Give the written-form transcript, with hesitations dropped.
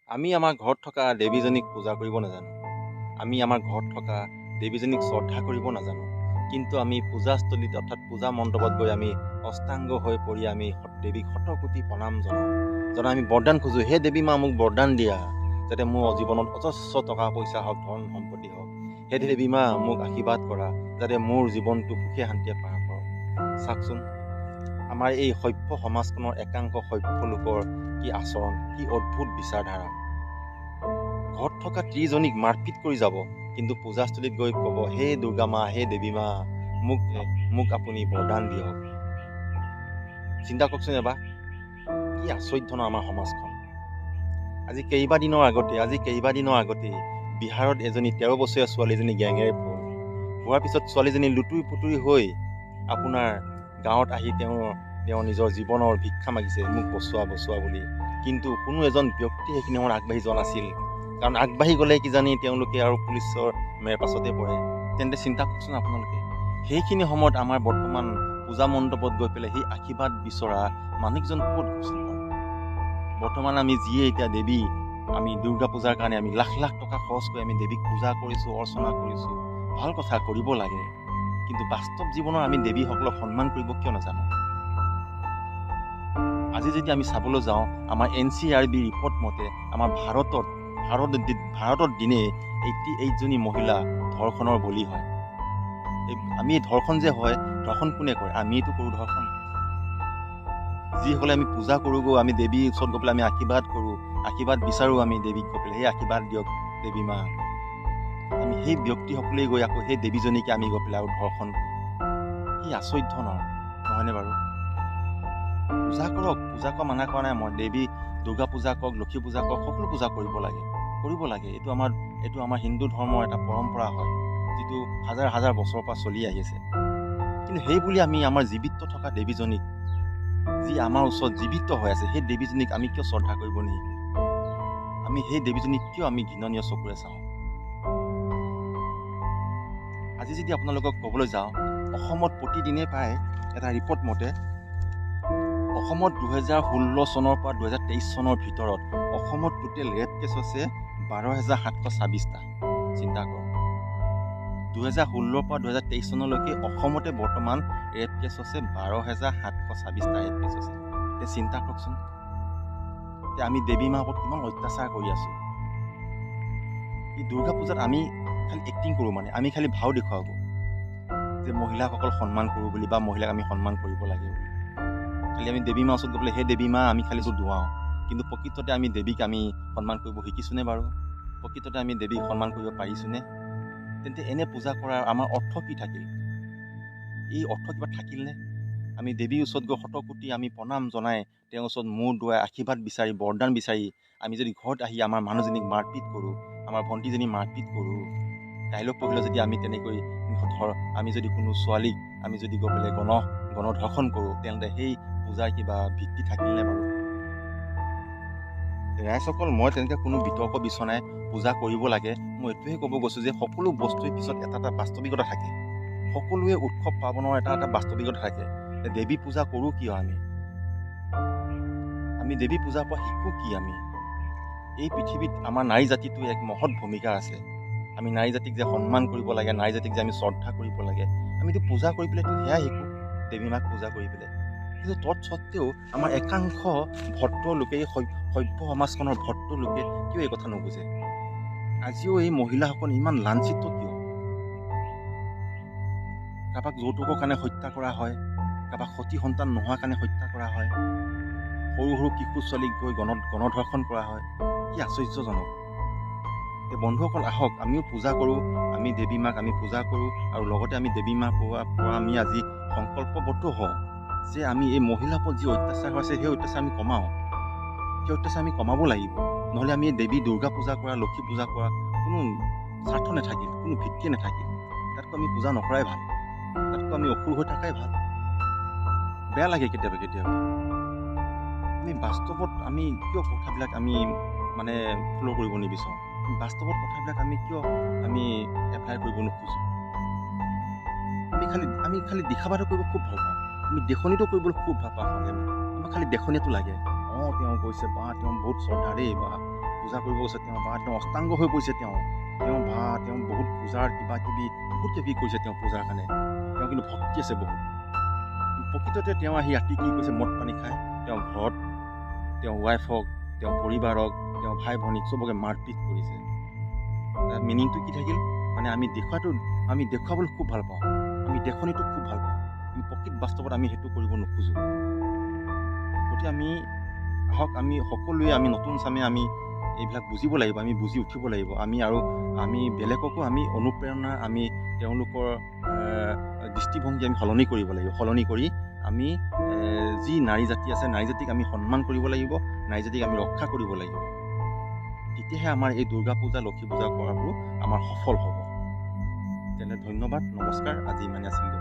আমি আমাৰ ঘৰত থকা দেৱীজনীক পূজা কৰিব নাজানো। আমি আমাৰ ঘৰত থকা দেৱীজনীক শ্ৰদ্ধা কৰিব নাজানো। কিন্তু আমি পূজাস্থলীত অৰ্থাৎ পূজা মণ্ডপত গৈ আমি অষ্টাংগ হৈ পৰি আমি দেৱীক শতকোটি প্ৰণাম জনাই আমি বৰদান খোজোঁ, হে দেৱী মা মোক বৰদান দিয়া, যাতে মোৰ জীৱনত অজস্ৰ টকা পইচা হওক, ধন সম্পত্তি হওক। হে দেৱী মা মোক আশীৰ্বাদ কৰা, যাতে মোৰ জীৱনটো সুখে শান্তিয়ে পাৰ কৰক। চাওকচোন, আমাৰ এই সভ্য সমাজখনৰ একাংশ সভ্য লোকৰ কি আচৰণ, কি অদ্ভুত বিচাৰধাৰা। ঘৰত থকা 30জনীক মাৰপিট কৰি যাব, কিন্তু পূজাস্থলীত গৈ ক'ব, হে দুৰ্গা মা, হে দেৱী মা, মোক আপুনি বৰদান দিয়ক। চিন্তা কৰকচোন এবাৰ, কি আচৰিত ধৰণৰ আমাৰ সমাজখন। আজি কেইবাদিনৰ আগতে বিহাৰত এজনী 13 বছৰীয়া ছোৱালীজনী গেংৰেপ হ'ল। হোৱাৰ পিছত ছোৱালীজনী লুতুৰি পুতুৰি হৈ আপোনাৰ গাঁৱত আহি তেওঁ নিজৰ জীৱনৰ ভিক্ষা মাগিছে, মোক বচোৱা বুলি। কিন্তু কোনো এজন ব্যক্তি সেইখিনি সময়ত আগবাঢ়ি যোৱা নাছিল, কাৰণ আগবাঢ়ি গ'লে কিজানি তেওঁলোকে আৰু পুলিচৰ মেৰ পাছতে পৰে। তেন্তে চিন্তা কৰকচোন আপোনালোকে, সেইখিনি সময়ত আমাৰ বৰ্তমান পূজা মণ্ডপত গৈ পেলাই সেই আশীৰ্বাদ বিচৰা মানুহকেইজন ক'ত গৈছিল বাৰু? বৰ্তমান আমি যিয়ে এতিয়া দেৱী, আমি দুৰ্গা পূজাৰ কাৰণে আমি লাখ লাখ টকা খৰচ কৰি আমি দেৱীক পূজা কৰিছোঁ, অৰ্চনা কৰিছোঁ। ভাল কথা, কৰিব লাগে। কিন্তু বাস্তৱ জীৱনৰ আমি দেৱীসকলক সন্মান কৰিব কিয় নাজানো? আজি যদি আমি চাবলৈ যাওঁ, আমাৰ NCRB ৰিপৰ্ট মতে আমাৰ ভাৰতত দিনে 88জনী মহিলা ধৰ্ষণৰ বলি হয়। আমি ধৰ্ষণ যে হয়, ধৰ্ষণ কোনে কৰে? আমিয়েতো কৰোঁ ধৰ্ষণ। যিসকলে আমি পূজা কৰোঁগৈ, আমি দেৱীৰ ওচৰত গৈ পেলাই আমি আশীৰ্বাদ কৰোঁ, আশীৰ্বাদ বিচাৰোঁ আমি দেৱীক গৈ পেলাই, সেই আশীৰ্বাদ দিয়ক দেৱী মা। আমি সেই ব্যক্তিসকলেই গৈ আকৌ সেই দেৱীজনীকে আমি গৈ পেলাই আৰু ধৰ্ষণ কৰোঁ। কি আচৰিত ধৰণৰ, নহয়নে বাৰু? পূজা কৰক, পূজা কৰা মানা কৰা নাই মই। দেৱী দুৰ্গা পূজা কৰক, লক্ষী পূজা কৰক, সকলো পূজা কৰিব লাগে। এইটো আমাৰ হিন্দু ধৰ্মৰ এটা পৰম্পৰা হয়, যিটো হাজাৰ হাজাৰ বছৰৰ পৰা চলি আহিছে। কিন্তু সেই বুলি আমি আমাৰ জীৱিত থকা দেৱীজনীক, যি আমাৰ ওচৰত জীৱিত হৈ আছে, সেই দেৱীজনীক আমি কিয় শ্ৰদ্ধা কৰিব নিশিকোঁ? আমি সেই দেৱীজনীক কিয় আমি ঘৃণনীয় চকুৰে চাওঁ? আজি যদি আপোনালোকক ক'বলৈ যাওঁ, অসমত প্ৰতিদিনে প্ৰায় এটা ৰিপৰ্ট মতে অসমত 2016 চনৰ পৰা 2023 চনৰ ভিতৰত অসমত টোটেল ৰেপ কেছ হৈছে 12,726টা। চিন্তা কৰক, 2016 পৰা 2023 চনলৈকে অসমতে বৰ্তমান ৰেপ কেছ হৈছে 12,726টা ৰেপ কেছ হৈছে। এতিয়া চিন্তা কৰকচোন, আমি দেৱী মাৰ ওপৰত কিমান অত্যাচাৰ কৰি আছোঁ। এই দুৰ্গা পূজাত আমি খালি এক্টিং কৰোঁ, মানে আমি খালি ভাও দেখুৱাব যে মহিলাসকল সন্মান কৰোঁ বুলি, বা মহিলাক আমি সন্মান কৰিব লাগে বুলি। খালি আমি দেৱী মাৰ ওচৰত গৈ পেলাই, সেই দেৱী মা আমি খালি দুৱাওঁ, কিন্তু প্ৰকৃততে আমি দেৱীক আমি সন্মান কৰিব শিকিছোঁনে বাৰু? প্ৰকৃততে আমি দেৱীক সন্মান কৰিব পাৰিছোঁনে? তেন্তে এনে পূজা কৰাৰ আমাৰ অৰ্থ কি থাকিল? এই অৰ্থ কিবা থাকিলনে? আমি দেৱীৰ ওচৰত গৈ শতকোটি আমি প্ৰণাম জনাই, তেওঁৰ ওচৰত মূৰ দোৱাই আশীৰ্বাদ বিচাৰি, বৰদান বিচাৰি, আমি যদি ঘৰত আহি আমাৰ মানুহজনীক মাৰপিট কৰোঁ, আমাৰ ভণ্টিজনীক মাৰপিট কৰোঁ, কাইলৈ পৰহিলৈ যদি আমি তেনেকৈ আমি যদি কোনো ছোৱালীক আমি যদি গৈ পেলাই গণধৰ্ষণ কৰোঁ, তেন্তে সেই পূজাৰ কিবা ভিত্তি থাকিলনে বাৰু? ৰাইজসকল, মই তেনেকৈ কোনো বিতৰ্ক বিচনাই পূজা কৰিব লাগে, মই এইটোহে ক'ব গৈছোঁ যে সকলো বস্তুৰ পিছত এটা বাস্তৱিকতা থাকে। সকলোৱে উৎসৱ পাৰ্বণৰ এটা বাস্তৱিকতা থাকে। দেৱী পূজা কৰোঁ কিয়? আমি দেৱী পূজাৰ পৰা শিকোঁ কি? আমি এই পৃথিৱীত আমাৰ নাৰী জাতিটো এক মহৎ ভূমিকা আছে। আমি নাৰী জাতিক যে সন্মান কৰিব লাগে, নাৰী জাতিক যে আমি শ্ৰদ্ধা কৰিব লাগে, আমিতো পূজা কৰি পেলাইতো সেয়াই শিকোঁ, দেৱী মাক পূজা কৰি পেলাই। কিন্তু তৎসত্ত্বেও আমাৰ একাংশ ভদ্ৰ লোকে, এই সভ্য সমাজখনৰ ভদ্ৰ লোকে কিয় এই কথা নুবুজে? আজিও এই মহিলাসকল ইমান লাঞ্ছিত কিয়? কাৰোবাক যৌতুকৰ কাৰণে হত্যা কৰা হয়, কাৰোবাক সতি সন্তান নোহোৱাৰ কাৰণে হত্যা কৰা হয়, সৰু সৰু কিশোৰ ছোৱালীক গৈ গণধৰ্ষণ কৰা হয়। কি আশ্চৰ্যজনক। এই বন্ধুসকল, আহক আমিও পূজা কৰোঁ, আমি দেৱী মাক আমি পূজা কৰোঁ, আৰু লগতে আমি দেৱী মাক পৰা আমি আজি সংকল্পবদ্ধ হওঁ যে আমি এই মহিলাৰ ওপৰত যি অত্যাচাৰ হৈছে, সেই অত্যাচাৰ আমি কমাওঁ। সেই অত্যাচাৰ আমি কমাব লাগিব, নহ'লে আমি দেৱী দুৰ্গা পূজা কৰা, লক্ষী পূজা কৰা কোনো স্বাৰ্থ নাথাকিল, কোনো ভিত্তিয়ে নাথাকিল। তাতকৈ আমি পূজা নকৰাই ভাল, তাতকৈ আমি অসুৰ হৈ থকাই ভাল। বেয়া লাগে কেতিয়াবা। আমি বাস্তৱত আমি কিয় কথাবিলাক আমি মানে ফ'ল' কৰিব নিবিচাৰোঁ? বাস্তৱত কথাবিলাক আমি কিয় এপ্লাই কৰিব নোখোজোঁ? আমি খালি দিখাবাদ কৰিব খুব ভাল পাওঁ, আমি দেখনিটো কৰিবলৈ খুব ভাল পাওঁ। আমাক খালি দেখনীয়াটো লাগে। তেওঁ গৈছে, বা তেওঁ বহুত শ্ৰদ্ধা দেই, বা পূজা কৰিব গৈছে তেওঁ বা তেওঁ অষ্টাংগ হৈ পৰিছে তেওঁ বহুত পূজাৰ কিবা কিবি কৰিছে তেওঁ পূজাৰ কাৰণে তেওঁ কিন্তু ভক্তি আছে বহুত প্ৰকৃততে তেওঁ আহি ৰাতি কি কৰিছে মদ পানী খাই তেওঁ ঘৰত তেওঁ ৱাইফক তেওঁ পৰিবাৰক তেওঁ ভাই ভনীক চবকে মাৰপিট কৰিছে তাৰ মিনিংটো কি থাকিল মানে আমি দেখুৱাবলৈ খুব ভাল পাওঁ আমি দেখনিটো খুব ভাল পাওঁ কিন্তু প্ৰকৃত বাস্তৱত আমি সেইটো কৰিব নোখোজোঁ গতিকে আমি সকলোৱে আমি নতুন চামে আমি এইবিলাক বুজিব লাগিব আমি বুজি উঠিব লাগিব আমি বেলেগকো আমি অনুপ্ৰেৰণা আমি তেওঁলোকৰ দৃষ্টিভংগী আমি সলনি কৰিব লাগিব সলনি কৰি আমি যি নাৰী জাতি আছে নাৰী জাতিক আমি সন্মান কৰিব লাগিব নাৰী জাতিক আমি ৰক্ষা কৰিব লাগিব তেতিয়াহে আমাৰ এই দুৰ্গা পূজা লক্ষী পূজা কৰাবোৰ আমাৰ সফল হ'ব তেনে ধন্যবাদ নমস্কাৰ আজি ইমানে আছিল